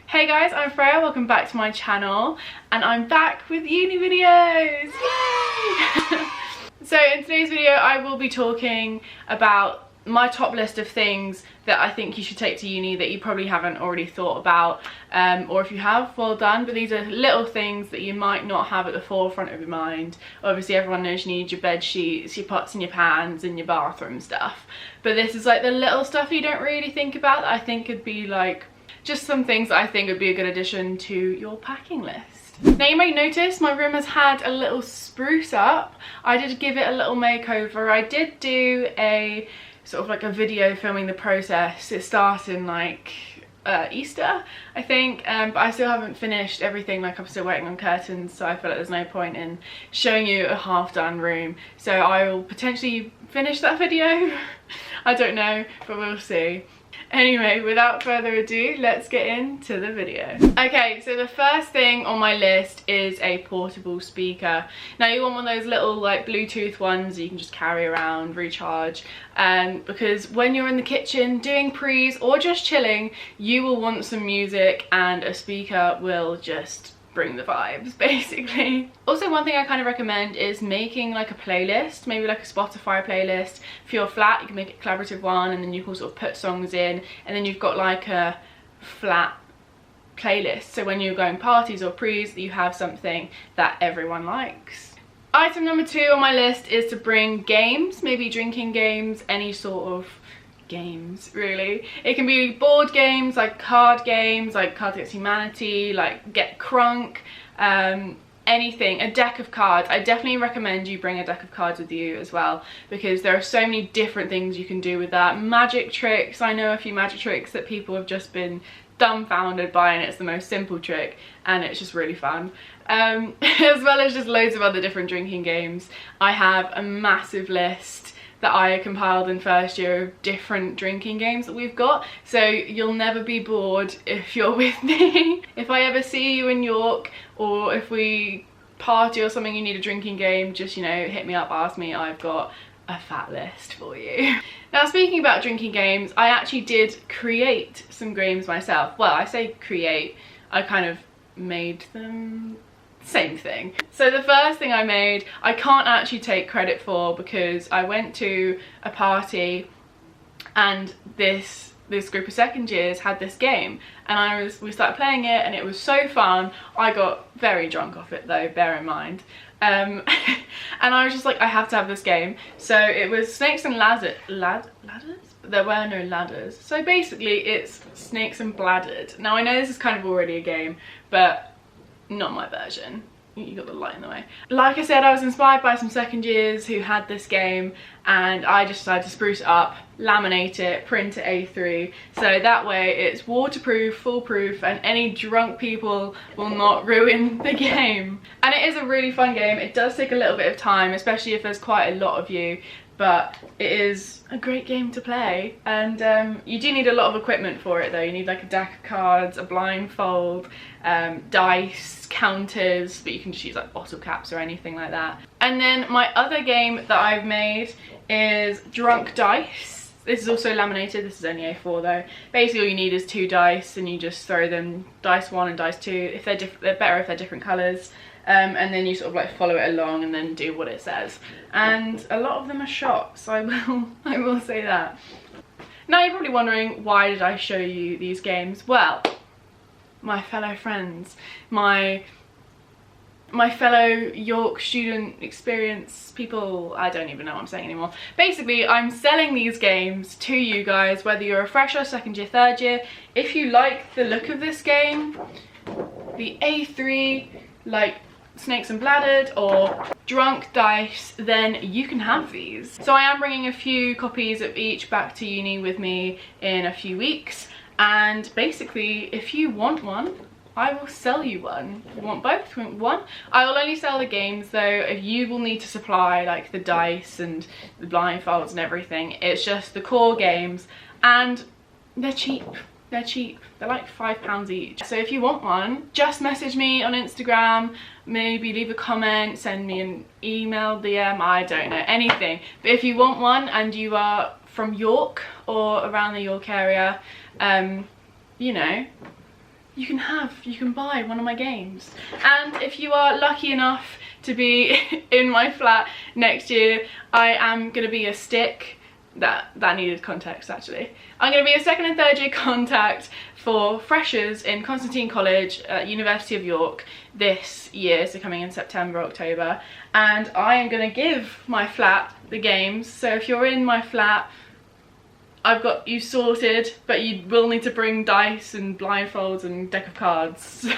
Hey guys, I'm Freya, welcome back to my channel, and I'm back with uni videos! Yay! So in today's video I will be talking about my top list of things that I think you should take to uni that you probably haven't already thought about, or if you have, well done, but these are little things that you might not have at the forefront of your mind. Obviously everyone knows you need your bed sheets, your pots and your pans and your bathroom stuff, but this is like the little stuff you don't really think about that I think could be like just some things that I think would be a good addition to your packing list. Now you may notice my room has had a little spruce up. I did give it a little makeover. I did do a sort of like a video filming the process. It started in like Easter I think, but I still haven't finished everything. Like I'm still waiting on curtains, so I feel like there's no point in showing you a half done room, so I will potentially finish that video. I don't know, but we'll see. Anyway, without further ado, let's get into the video. Okay, so the first thing on my list is a portable speaker. Now you want one of those little like Bluetooth ones you can just carry around, recharge, because when you're in the kitchen doing prees or just chilling, you will want some music and a speaker will just bring the vibes basically. Also, one thing I kind of recommend is making like a playlist, maybe like a Spotify playlist. If you're flat, you can make a collaborative one and then you can sort of put songs in, and then you've got like a flat playlist, so when you're going parties or prees you have something that everyone likes. Item number 2 on my list is to bring games, maybe drinking games, any sort of games really. It can be board games, like card games, like Cards Against Humanity, like Get Crunk, anything. A deck of cards. I definitely recommend you bring a deck of cards with you as well, because there are so many different things you can do with that. Magic tricks. I know a few magic tricks that people have just been dumbfounded by, and it's the most simple trick and it's just really fun. As well as just loads of other different drinking games. I have a massive list that I compiled in first year of different drinking games that we've got, so you'll never be bored if you're with me. If I ever see you in York, or if we party or something, you need a drinking game, just, you know, hit me up, ask me. I've got a fat list for you. Now speaking about drinking games, I actually did create some games myself. Well, I say create, I kind of made them. Same thing. So the first thing I made, I can't actually take credit for, because I went to a party and this group of second years had this game, and we started playing it and it was so fun. I got very drunk off it though, bear in mind. And I was just like, I have to have this game. So it was Snakes and Ladders? There were no ladders. So basically it's Snakes and Bladdered. Now I know this is kind of already a game, but not my version. You got the light in the way. Like I said, I was inspired by some second years who had this game, and I just decided to spruce it up, laminate it, print it A3, so that way it's waterproof, foolproof, and any drunk people will not ruin the game. And it is a really fun game. It does take a little bit of time, especially if there's quite a lot of you, but it is a great game to play. And you do need a lot of equipment for it though. You need like a deck of cards, a blindfold, dice, counters, but you can just use like bottle caps or anything like that. And then my other game that I've made is Drunk Dice. This is also laminated. This is only A4 though. Basically all you need is 2 dice, and you just throw them, dice 1 and dice 2. If they're different, they're better if they're different colours. And then you sort of like follow it along and then do what it says. And a lot of them are shots, I will say that. Now you're probably wondering, why did I show you these games? Well, my fellow friends, my fellow York student experience people, I don't even know what I'm saying anymore. Basically, I'm selling these games to you guys, whether you're a fresher, second year, third year. If you like the look of this game, the A3, like Snakes and Bladdered or Drunk Dice, then you can have these. So I am bringing a few copies of each back to uni with me in a few weeks, and basically if you want one, I will sell you one. If you want both, if you want one. I will only sell the games though. You will need to supply like the dice and the blindfolds and everything. It's just the core games, and they're cheap. They're cheap. They're like £5 each. So if you want one, just message me on Instagram, maybe leave a comment, send me an email, DM, I don't know, anything. But if you want one and you are from York or around the York area, you know, you can buy one of my games. And if you are lucky enough to be in my flat next year, I am going to be a stick. That needed context actually. I'm going to be a second and third year contact for freshers in Constantine College at University of York this year, so coming in September, October, and I am going to give my flat the games. So if you're in my flat, I've got you sorted, but you will need to bring dice and blindfolds and deck of cards. So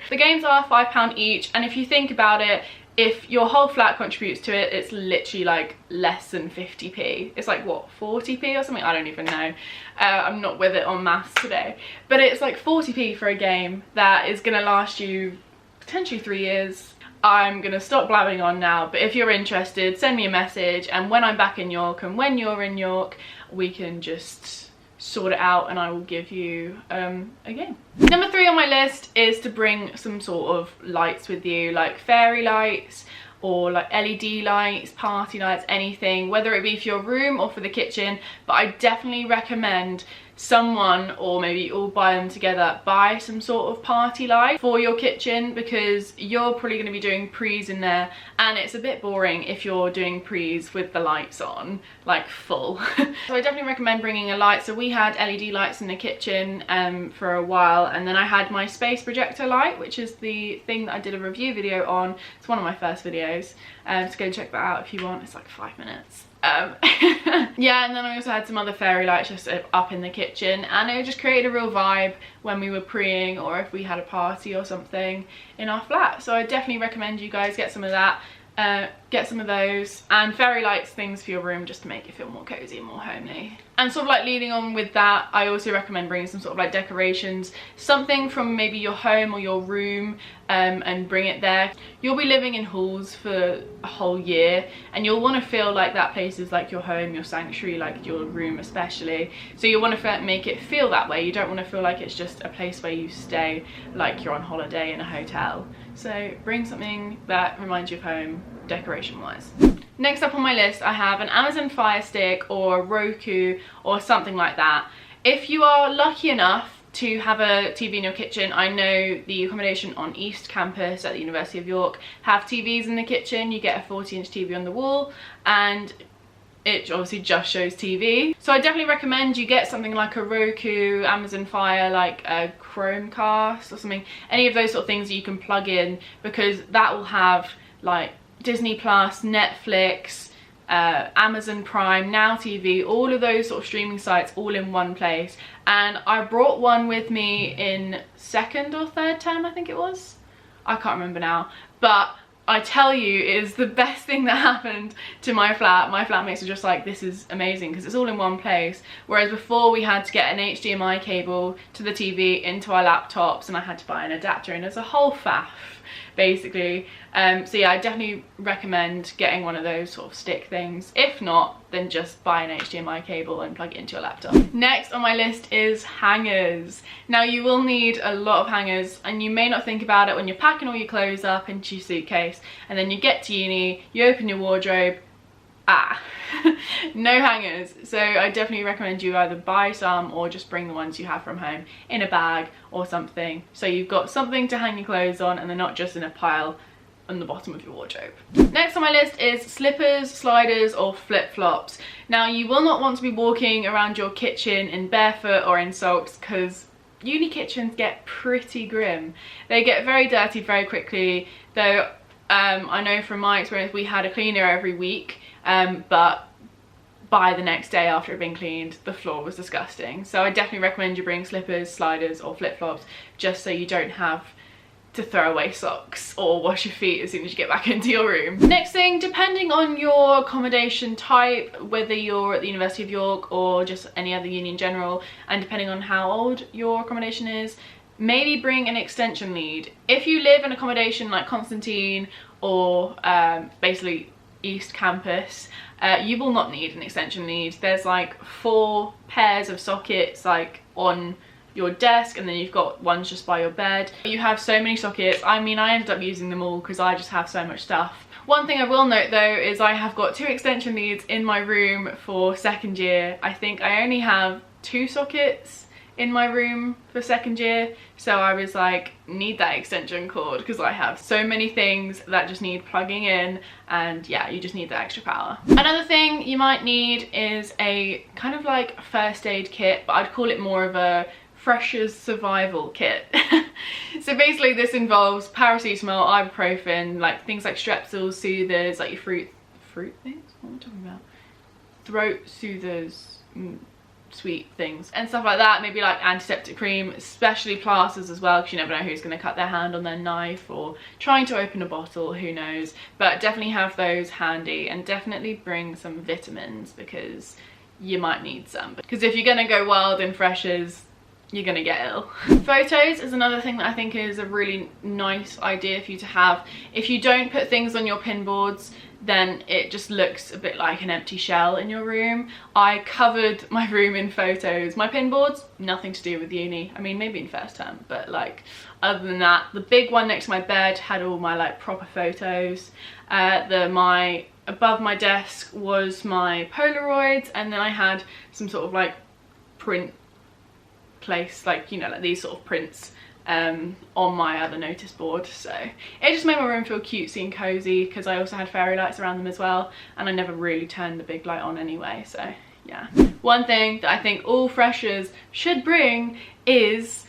the games are £5 each, and if you think about it, if your whole flat contributes to it, it's literally like less than 50p. It's like what, 40p or something? I don't even know. I'm not with it on maths today, but it's like 40p for a game that is gonna last you potentially 3 years. I'm gonna stop blabbing on now, but if you're interested, send me a message, and when I'm back in York and when you're in York, we can just sort it out and I will give you a game. Number 3 on my list is to bring some sort of lights with you, like fairy lights or like LED lights, party lights, anything, whether it be for your room or for the kitchen. But I definitely recommend someone, or maybe you all buy them together, buy some sort of party light for your kitchen, because you're probably going to be doing prees in there and it's a bit boring if you're doing prees with the lights on like full. So I definitely recommend bringing a light. So we had LED lights in the kitchen for a while, and then I had my space projector light, which is the thing that I did a review video on. It's one of my first videos, so go check that out if you want. It's like 5 minutes. Yeah, and then I also had some other fairy lights just up in the kitchen, and it just created a real vibe when we were preeing or if we had a party or something in our flat. So I definitely recommend you guys get some of that, get some of those, and fairy lights, things for your room just to make it feel more cozy and more homely. And sort of like leading on with that, I also recommend bringing some sort of like decorations, something from maybe your home or your room, and bring it there. You'll be living in halls for a whole year, and you'll want to feel like that place is like your home, your sanctuary, like your room especially. So you want to make it feel that way. You don't want to feel like it's just a place where you stay, like you're on holiday in a hotel. So bring something that reminds you of home, decoration wise. Next up on my list, I have an Amazon Fire Stick or a Roku or something like that. If you are lucky enough to have a TV in your kitchen, I know the accommodation on East Campus at the University of York have TVs in the kitchen. You get a 40-inch TV on the wall, and it obviously just shows TV. So I definitely recommend you get something like a Roku, Amazon Fire, like a Chromecast or something, any of those sort of things that you can plug in, because that will have like Disney Plus, Netflix, Amazon Prime, Now TV, all of those sort of streaming sites all in one place. And I brought one with me in second or third term, I think it was. I can't remember now, but I tell you, it is the best thing that happened to my flat. My flatmates were just like, this is amazing because it's all in one place. Whereas before we had to get an HDMI cable to the TV into our laptops, and I had to buy an adapter, and there's a whole faff basically. So yeah, I definitely recommend getting one of those sort of stick things. If not, then just buy an HDMI cable and plug it into your laptop. Next on my list is hangers. Now you will need a lot of hangers, and you may not think about it when you're packing all your clothes up into your suitcase, and then you get to uni, you open your wardrobe, no hangers. So I definitely recommend you either buy some or just bring the ones you have from home in a bag or something, so you've got something to hang your clothes on and they're not just in a pile on the bottom of your wardrobe. Next on my list is slippers, sliders or flip-flops. Now you will not want to be walking around your kitchen in barefoot or in socks, because uni kitchens get pretty grim. They get very dirty very quickly, though I know from my experience we had a cleaner every week, but by the next day after it had been cleaned, the floor was disgusting. So I definitely recommend you bring slippers, sliders or flip-flops, just so you don't have to throw away socks or wash your feet as soon as you get back into your room. Next thing, depending on your accommodation type, whether you're at the University of York or just any other uni in general, and depending on how old your accommodation is, maybe bring an extension lead. If you live in accommodation like Constantine or basically East Campus, you will not need an extension lead. There's like 4 pairs of sockets like on your desk, and then you've got ones just by your bed. You have so many sockets. I mean, I ended up using them all because I just have so much stuff. One thing I will note though is I have got 2 extension leads in my room for second year. I think I only have 2 sockets in my room for second year, so I was like, need that extension cord because I have so many things that just need plugging in, and yeah, you just need the extra power. Another thing you might need is a kind of like first aid kit, but I'd call it more of a Freshers survival kit. So basically this involves paracetamol, ibuprofen, like things like Strepsils, soothers, like your fruit things? What am I talking about? Throat soothers, sweet things and stuff like that. Maybe like antiseptic cream, especially plasters as well, because you never know who's going to cut their hand on their knife or trying to open a bottle, who knows. But definitely have those handy, and definitely bring some vitamins because you might need some, because if you're going to go wild in Freshers, you're gonna get ill. Photos is another thing that I think is a really nice idea for you to have. If you don't put things on your pin boards, then it just looks a bit like an empty shell in your room. I covered my room in photos. My pin boards, nothing to do with uni. I mean, maybe in first term, but like other than that, the big one next to my bed had all my like proper photos. Above my desk was my Polaroids, and then I had some sort of like print place, like, you know, like these sort of prints on my other notice board. So it just made my room feel cutesy and cozy, because I also had fairy lights around them as well, and I never really turned the big light on anyway. So yeah, one thing that I think all Freshers should bring is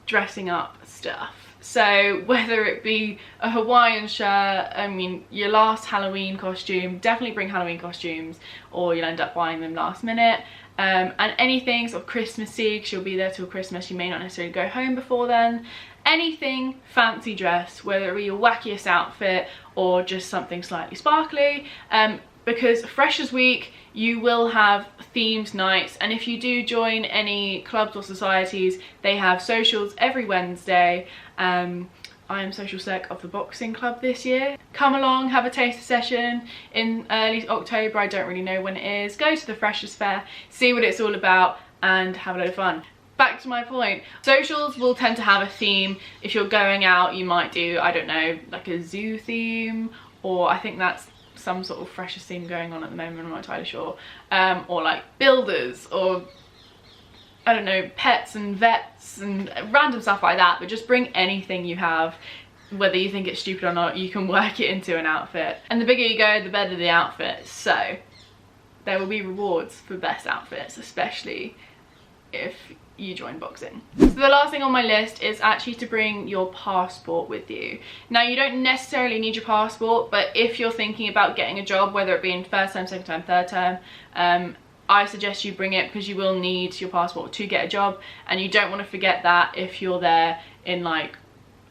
dressing up stuff. So whether it be a Hawaiian shirt, I mean, your last Halloween costume, definitely bring Halloween costumes, or you'll end up buying them last minute. And anything sort of Christmassy, because you'll be there till Christmas, you may not necessarily go home before then. Anything fancy dress, whether it be your wackiest outfit or just something slightly sparkly, because Freshers Week you will have themed nights, and if you do join any clubs or societies, they have socials every Wednesday. I am social sec of the boxing club this year. Come along, have a taster session in early October, I don't really know when it is. Go to the Freshers Fair, see what it's all about, and have a load of fun. Back to my point, socials will tend to have a theme. If you're going out, you might do, I don't know, like a zoo theme, or I think that's some sort of Freshers theme going on at the moment, I'm not entirely sure. Or like builders, or I don't know, pets and vets and random stuff like that. But just bring anything you have, whether you think it's stupid or not, you can work it into an outfit. And the bigger you go, the better the outfit. So there will be rewards for best outfits, especially if you join boxing. So the last thing on my list is actually to bring your passport with you. Now, you don't necessarily need your passport, but if you're thinking about getting a job, whether it be in first term, second term, third term, I suggest you bring it, because you will need your passport to get a job, and you don't want to forget that if you're there in like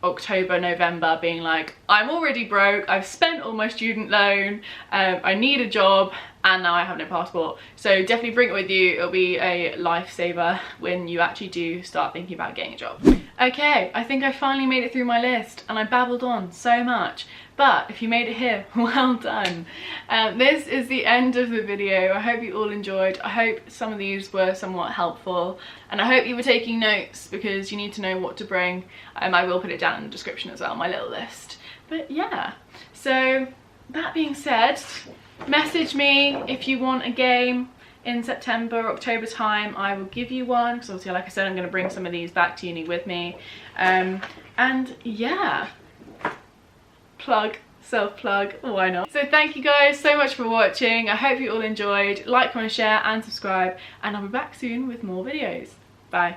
October, November, being like, I'm already broke, I've spent all my student loan, I need a job, and now I have no passport. So definitely bring it with you. It'll be a lifesaver when you actually do start thinking about getting a job. Okay, I think I finally made it through my list, and I babbled on so much. But if you made it here, well done. This is the end of the video. I hope you all enjoyed. I hope some of these were somewhat helpful, and I hope you were taking notes, because you need to know what to bring. I will put it down in the description as well, my little list. But yeah, so that being said, message me if you want a game in September, October time. I will give you one, because obviously, like I said, I'm going to bring some of these back to uni with me. And yeah, plug, self-plug, why not? So thank you guys so much for watching. I hope you all enjoyed. Like, comment, share and subscribe, and I'll be back soon with more videos. Bye.